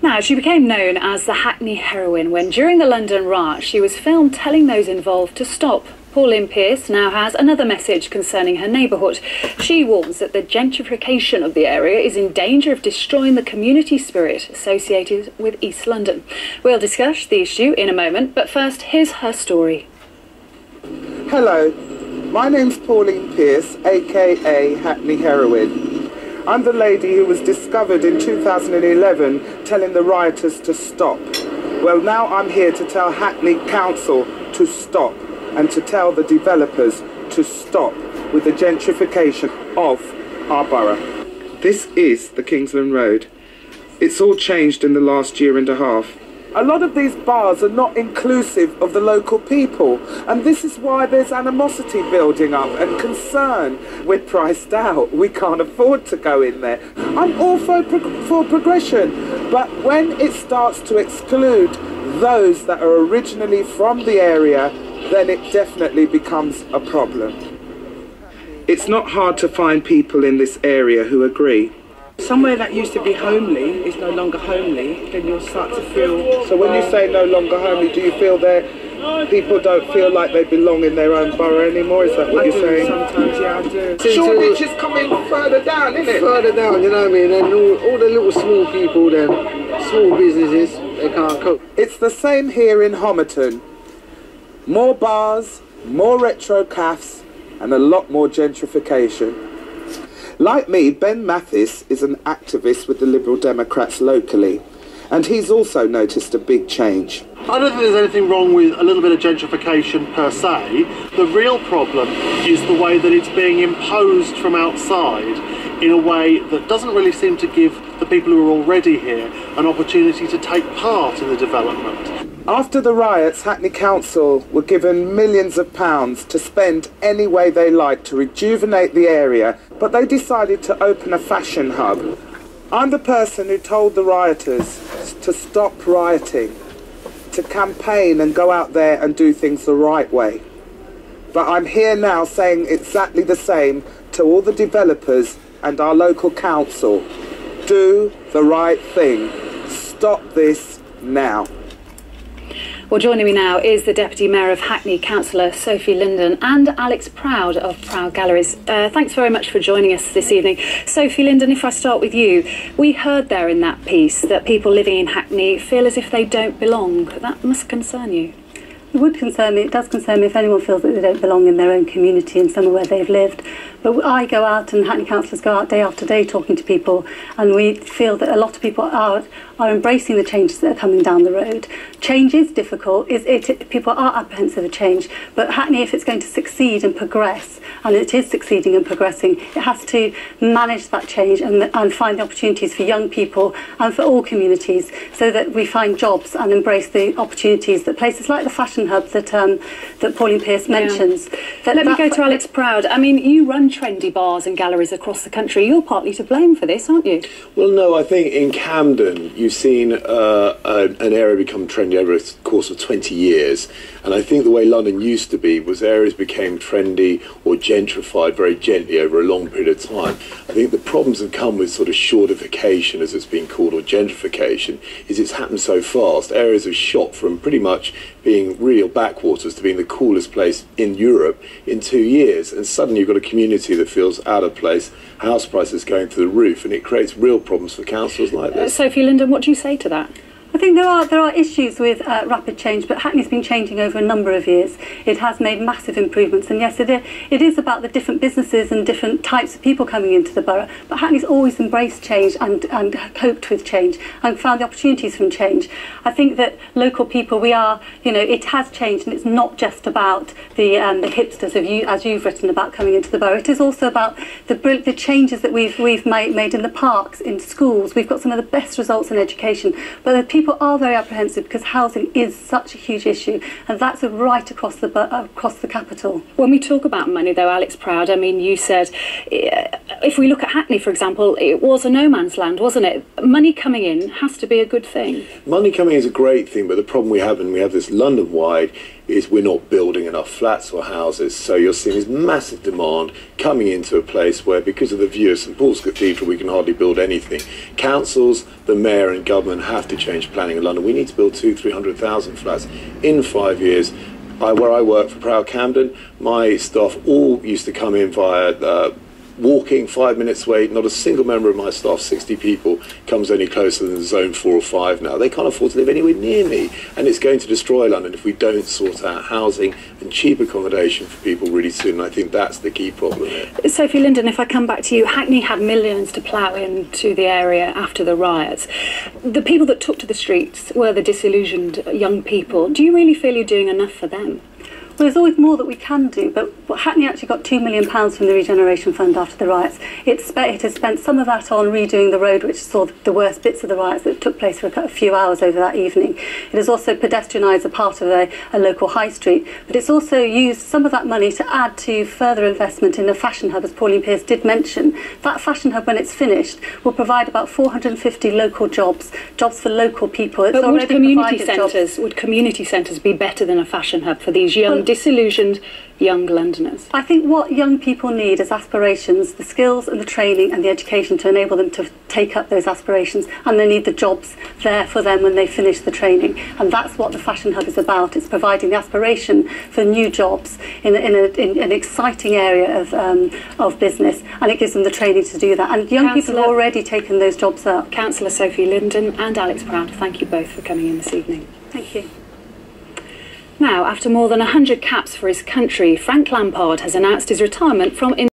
Now, she became known as the Hackney Heroine when, during the London riot, she was filmed telling those involved to stop. Pauline now has another message concerning her neighbourhood. She warns that the gentrification of the area is in danger of destroying the community spirit associated with East London. We'll discuss the issue in a moment, but first, here's her story. Hello, my name's Pauline Pierce, aka Hackney Heroine. I'm the lady who was discovered in 2011 telling the rioters to stop. Well, now I'm here to tell Hackney Council to stop, and to tell the developers to stop with the gentrification of our borough. This is the Kingsland Road. It's all changed in the last year and a half. A lot of these bars are not inclusive of the local people, and this is why there's animosity building up and concern. We're priced out. We can't afford to go in there. I'm all for progression, but when it starts to exclude those that are originally from the area, then it definitely becomes a problem. It's not hard to find people in this area who agree. Somewhere that used to be homely is no longer homely, then you'll start to feel... So when you say no longer homely, do you feel that people don't feel like they belong in their own borough anymore? Is that what you're saying? Sometimes, yeah, I do. Shoreditch is coming further down, isn't it? Further down, you know what I mean? And all the little small people, them small businesses, they can't cope. It's the same here in Homerton. More bars, more retro cafes, and a lot more gentrification. Like me, Ben Mathis is an activist with the Liberal Democrats locally, and he's also noticed a big change. I don't think there's anything wrong with a little bit of gentrification per se. The real problem is the way that it's being imposed from outside in a way that doesn't really seem to give the people who are already here an opportunity to take part in the development. After the riots, Hackney Council were given millions of pounds to spend any way they liked to rejuvenate the area, but they decided to open a fashion hub. I'm the person who told the rioters to stop rioting, to campaign and go out there and do things the right way. But I'm here now saying exactly the same to all the developers and our local council. Do the right thing. Stop this now. Well, joining me now is the Deputy Mayor of Hackney, Councillor Sophie Linden, and Alex Proud of Proud Galleries. Thanks very much for joining us this evening. Sophie Linden, if I start with you, we heard there in that piece that people living in Hackney feel as if they don't belong. That must concern you. It would concern me. It does concern me if anyone feels that they don't belong in their own community and somewhere where they've lived. But I go out, and Hackney councillors go out day after day talking to people, and we feel that a lot of people are embracing the changes that are coming down the road. Change is difficult. People are apprehensive of change, but Hackney, if it's going to succeed and progress, and it is succeeding and progressing, it has to manage that change and find the opportunities for young people and for all communities, so that we find jobs and embrace the opportunities that places like the fashion hub that Pauline Pierce mentions. Let me go to Alex Proud. I mean, you run trendy bars and galleries across the country. You're partly to blame for this, aren't you? Well, no, I think in Camden you've seen an area become trendy over the course of 20 years. And I think the way London used to be was areas became trendy or gentrified very gently over a long period of time. I think the problems have come with sort of shortification, as it's been called, or gentrification, is it's happened so fast. Areas have shot from pretty much being real backwaters to being the coolest place in Europe in 2 years. And suddenly you've got a community that feels out of place, house prices going through the roof, and it creates real problems for councils like this. Sophie Linden, what do you say to that? I think there are issues with rapid change, but Hackney's been changing over a number of years. It has made massive improvements, and yes, it is about the different businesses and different types of people coming into the borough, but Hackney's always embraced change and coped with change and found the opportunities from change. I think that local people, it has changed, and it's not just about the hipsters, as you've written about, coming into the borough. It is also about the changes that we've made in the parks, in schools. We've got some of the best results in education, but the people are very apprehensive because housing is such a huge issue, and that's right across the capital. When we talk about money, though, Alex Proud, I mean, you said if we look at Hackney, for example, it was a no man's land, wasn't it? Money coming in has to be a good thing. Money coming in is a great thing, but the problem we have, and we have this London-wide, is we're not building enough flats or houses. So you're seeing this massive demand coming into a place where, because of the view of St Paul's Cathedral, we can hardly build anything. Councils, the mayor and government have to change planning in London. We need to build 200,000-300,000 flats in 5 years. Where I work for Proud Camden, my staff all used to come in via walking, 5 minutes wait. Not a single member of my staff, 60 people, comes any closer than zone 4 or 5 now. They can't afford to live anywhere near me, and it's going to destroy London if we don't sort out housing and cheap accommodation for people really soon. And I think that's the key problem here. Sophie Linden, if I come back to you, Hackney had millions to plough into the area after the riots. The people that took to the streets were the disillusioned young people. Do you really feel you're doing enough for them? Well, there's always more that we can do, but Hackney actually got £2 million from the Regeneration Fund after the riots. It has spent some of that on redoing the road, which saw the worst bits of the riots that took place for a few hours over that evening. It has also pedestrianised a part of a local high street, but it's also used some of that money to add to further investment in a fashion hub, as Pauline Pierce did mention. That fashion hub, when it's finished, will provide about 450 local jobs for local people. But would community centres be better than a fashion hub for these young, disillusioned young Londoners? I think what young people need is aspirations, the skills and the training and the education to enable them to take up those aspirations, and they need the jobs there for them when they finish the training. And that's what the Fashion Hub is about. It's providing the aspiration for new jobs in an exciting area of business, and it gives them the training to do that. And young people have already taken those jobs up. Councillor Sophie Linden and Alex Proud, thank you both for coming in this evening. Thank you. Now, after more than 100 caps for his country, Frank Lampard has announced his retirement from